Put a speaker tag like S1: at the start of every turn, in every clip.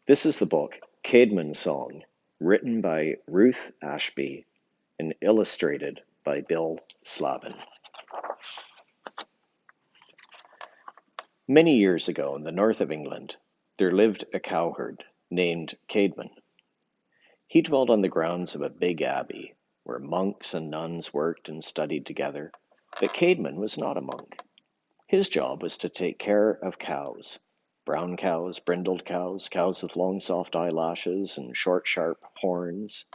S1: This is the book Caedmon Song, written by Ruth Ashby and illustrated by Bill Slavin. Many years ago in the north of England, there lived a cowherd named Caedmon. He dwelt on the grounds of a big abbey where monks and nuns worked and studied together, but Caedmon was not a monk. His job was to take care of cows. Brown cows, brindled cows, cows with long soft eyelashes and short sharp horns.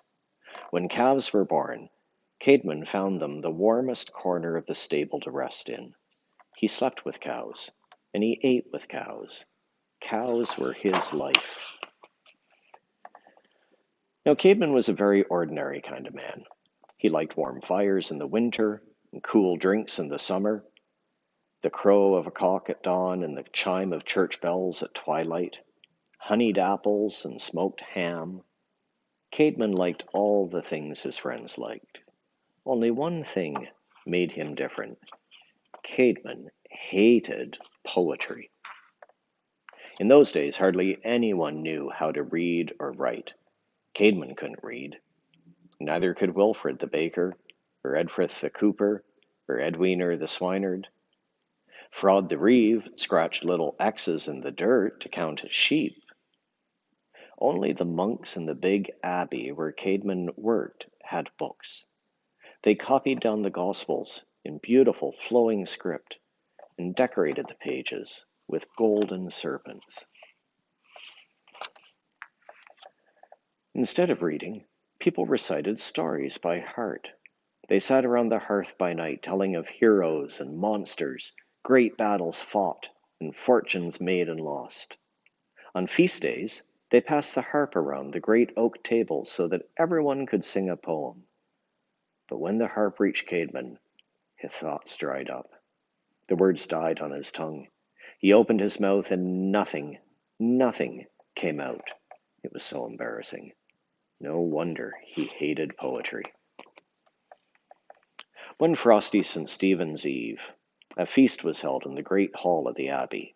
S1: When calves were born, Caedmon found them the warmest corner of the stable to rest in. He slept with cows, and he ate with cows. Cows were his life. Now, Caedmon was a very ordinary kind of man. He liked warm fires in the winter and cool drinks in the summer, the crow of a cock at dawn and the chime of church bells at twilight, honeyed apples and smoked ham. Caedmon liked all the things his friends liked. Only one thing made him different. Caedmon hated poetry. In those days, hardly anyone knew how to read or write. Caedmon couldn't read. Neither could Wilfred the baker, or Edfrith the cooper, or Edwiner the swineherd. Fraud the reeve scratched little X's in the dirt to count his sheep. Only the monks in the big abbey where Caedmon worked had books. They copied down the Gospels in beautiful flowing script and decorated the pages with golden serpents. Instead of reading, people recited stories by heart. They sat around the hearth by night telling of heroes and monsters, great battles fought, and fortunes made and lost. On feast days, they passed the harp around the great oak tables so that everyone could sing a poem. But when the harp reached Caedmon, his thoughts dried up. The words died on his tongue. He opened his mouth and nothing came out. It was so embarrassing. No wonder he hated poetry. One frosty St. Stephen's Eve, a feast was held in the great hall of the abbey.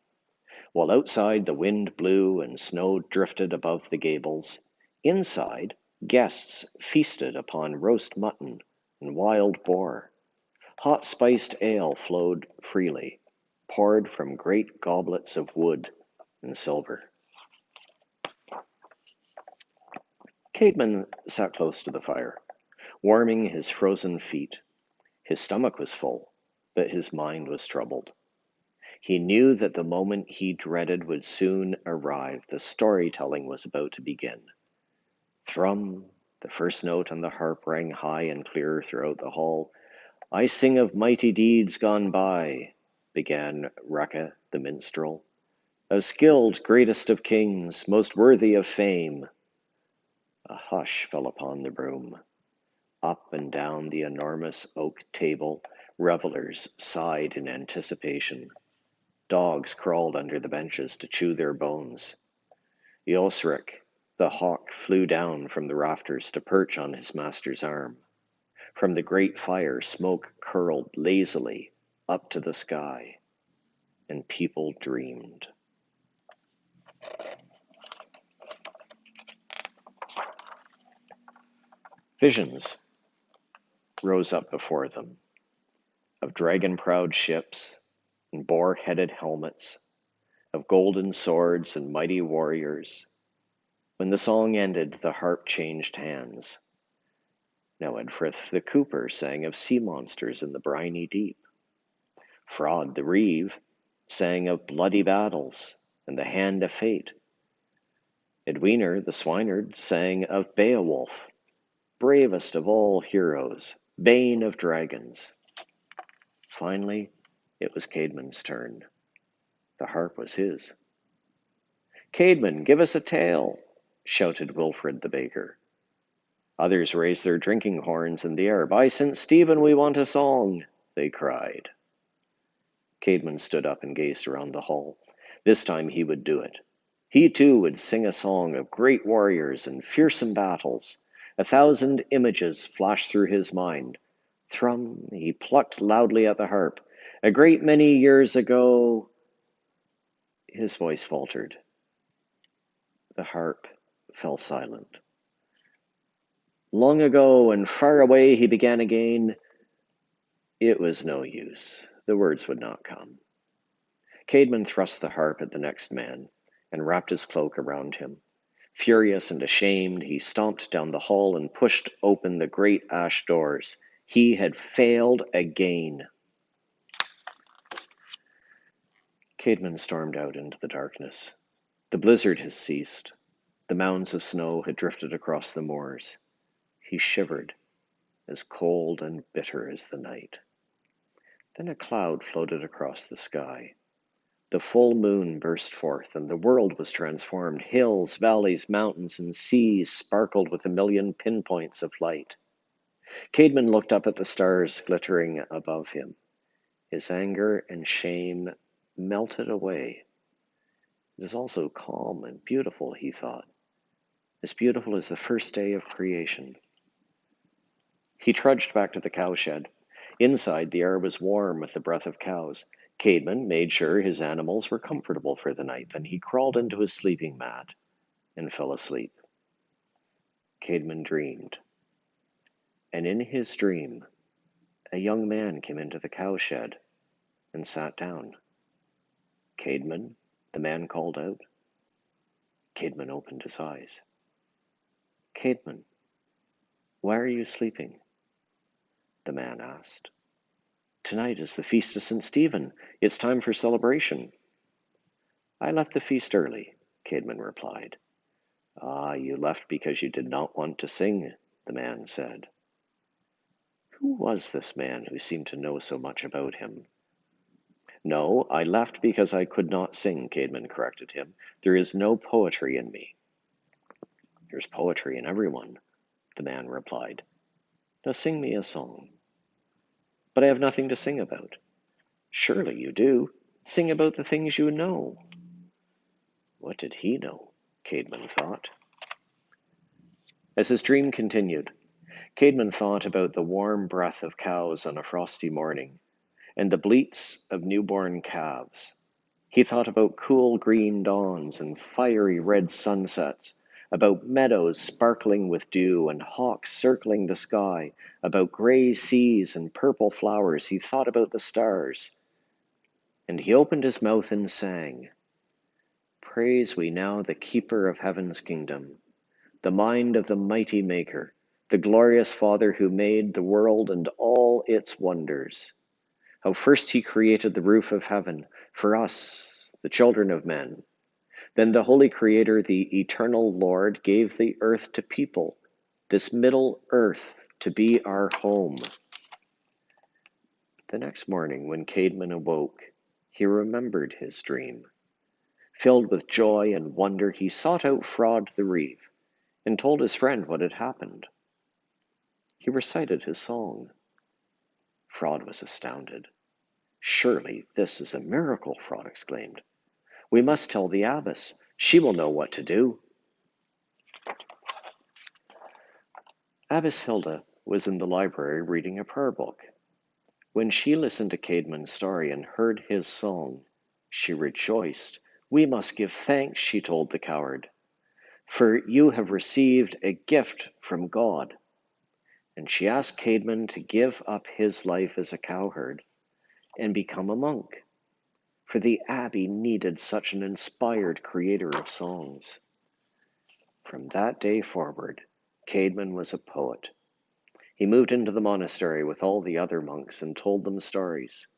S1: While outside the wind blew and snow drifted above the gables, inside guests feasted upon roast mutton and wild boar. Hot spiced ale flowed freely, poured from great goblets of wood and silver. Caedmon sat close to the fire, warming his frozen feet. His stomach was full, but his mind was troubled. He knew that the moment he dreaded would soon arrive. The storytelling was about to begin. Thrum, the first note on the harp rang high and clear throughout the hall. I sing of mighty deeds gone by, began Recca the minstrel. Of skilled, greatest of kings, most worthy of fame. A hush fell upon the room. Up and down the enormous oak table, revelers sighed in anticipation. Dogs crawled under the benches to chew their bones. Eosric, the hawk, flew down from the rafters to perch on his master's arm. From the great fire, smoke curled lazily up to the sky, and people dreamed. Visions rose up before them of dragon-prowed ships and boar-headed helmets, of golden swords and mighty warriors. When the song ended, the harp changed hands. Now Edfrith the cooper sang of sea monsters in the briny deep. Fraud the reeve sang of bloody battles and the hand of fate. Edwiner the swineherd sang of Beowulf, bravest of all heroes, bane of dragons. Finally, it was Caedmon's turn. The harp was his. Caedmon, give us a tale, shouted Wilfred the baker. Others raised their drinking horns in the air. By St. Stephen, we want a song, they cried. Caedmon stood up and gazed around the hall. This time he would do it. He too would sing a song of great warriors and fearsome battles. 1,000 images flashed through his mind. Thrum, he plucked loudly at the harp. A great many years ago, his voice faltered. The harp fell silent. Long ago and far away, he began again. It was no use. The words would not come. Caedmon thrust the harp at the next man and wrapped his cloak around him. Furious and ashamed, he stomped down the hall and pushed open the great ash doors. He had failed again. Caedmon stormed out into the darkness. The blizzard had ceased. The mounds of snow had drifted across the moors. He shivered, as cold and bitter as the night. Then a cloud floated across the sky. The full moon burst forth, and the world was transformed. Hills, valleys, mountains, and seas sparkled with a million pinpoints of light. Caedmon looked up at the stars glittering above him. His anger and shame melted away. It is also calm and beautiful, he thought, as beautiful as the first day of creation. He trudged back to the cowshed. Inside, the air was warm with the breath of cows. Caedmon made sure his animals were comfortable for the night. Then he crawled into his sleeping mat and fell asleep. Caedmon dreamed. And in his dream, a young man came into the cowshed and sat down. Caedmon, the man called out. Caedmon opened his eyes. Caedmon, why are you sleeping? The man asked. Tonight is the feast of St. Stephen. It's time for celebration. I left the feast early, Caedmon replied. Ah, you left because you did not want to sing, the man said. Who was this man who seemed to know so much about him? No, I left because I could not sing, Caedmon corrected him. There is no poetry in me. There's poetry in everyone, the man replied. Now sing me a song. But I have nothing to sing about. Surely you do. Sing about the things you know. What did he know? Caedmon thought. As his dream continued, Caedmon thought about the warm breath of cows on a frosty morning and the bleats of newborn calves. He thought about cool green dawns and fiery red sunsets, about meadows sparkling with dew and hawks circling the sky, about gray seas and purple flowers. He thought about the stars. And he opened his mouth and sang, Praise we now the keeper of heaven's kingdom, the mind of the mighty maker, the glorious Father who made the world and all its wonders. How first he created the roof of heaven for us, the children of men. Then the Holy Creator, the eternal Lord, gave the earth to people, this middle earth to be our home. The next morning, when Caedmon awoke, he remembered his dream. Filled with joy and wonder, he sought out Frod the reeve and told his friend what had happened. He recited his song. Frod was astounded. Surely this is a miracle, Frod exclaimed. We must tell the abbess. She will know what to do. Abbess Hilda was in the library reading a prayer book. When she listened to Caedmon's story and heard his song, she rejoiced. We must give thanks, she told the cowherd, for you have received a gift from God. And she asked Caedmon to give up his life as a cowherd and become a monk, for the abbey needed such an inspired creator of songs. From that day forward, Caedmon was a poet. He moved into the monastery with all the other monks and told them stories.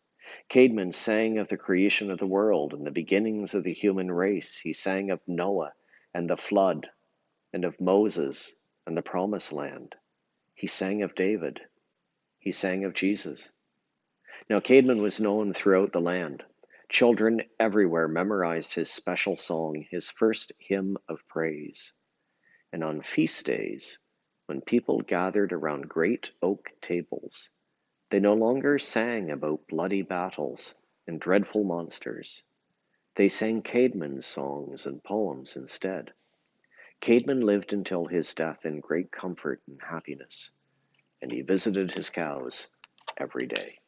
S1: Caedmon sang of the creation of the world and the beginnings of the human race. He sang of Noah and the flood, and of Moses and the promised land. He sang of David. He sang of Jesus. Now Caedmon was known throughout the land. Children everywhere memorized his special song, his first hymn of praise. And on feast days, when people gathered around great oak tables, they no longer sang about bloody battles and dreadful monsters. They sang Caedmon's songs and poems instead. Caedmon lived until his death in great comfort and happiness, and he visited his cows every day.